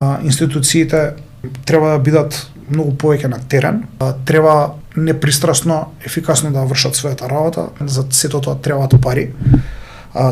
Институциите треба да бидат многу повеќе на терен, треба непристрасно, ефикасно да вршат својата работа, за сето тоа требаат пари,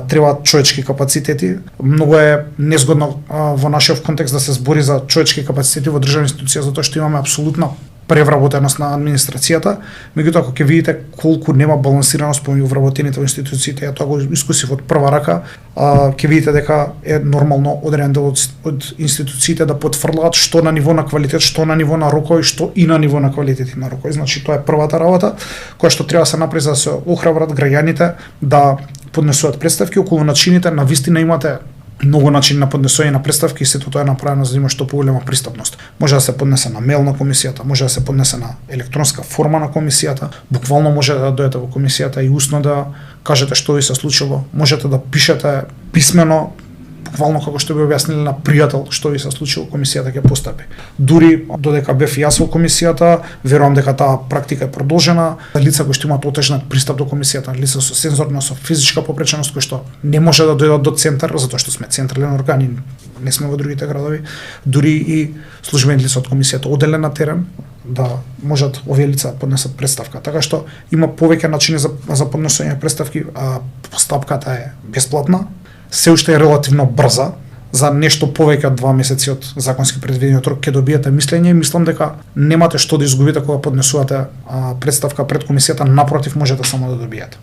требаат човечки капацитети. Многу е незгодно во нашиот контекст да се збори за човечки капацитети во државни институции, затоа што имаме апсолутна превработеност на администрацијата, меѓутоа ако ќе видите колку нема балансираност помеѓу вработените во институциите, ја тоа го искусив од прва рака, ќе видите дека е нормално одреден дел од институциите да потврдуваат што на ниво на квалитет, што на ниво на рокови, што и на ниво на квалитет и на рокови. Значи тоа е првата работа која што треба да се направи за да се охрабрат граѓаните да поднесуваат представки околу начините. Навистина имате многу начини на поднесување на представки и сето тоа е направено за да има што поголема пристапност. Може да се поднесе на мејл на комисијата, може да се поднесе на електронска форма на комисијата, буквално може да дојдете во комисијата и усно да кажете што ви се случило, можете да пишете писмено, буквално како што би објасниле на пријател што ви се случило, комисијата ќе постапи. Дури додека бев и јас во комисијата, верувам дека таа практика е продолжена. Лица кои што имаат отежнат пристап до комисијата, лица со сензорна, со физичка попреченост кои што не може да дојдат до центар затоа што сме централен орган и не сме во другите градови, дури и службени лица од комисијата оделен на терен да можат овие лица да поднесат представка. Така што има повеќе начини за поднесување на представки, постапката е бесплатна. Се уште е релативно брза, за нешто повеќе од 2 месеци од законски предвидениот рок ќе добиете мислење и мислам дека немате што да изгубите кога поднесувате представка пред комисијата, напротив можете само да добиете.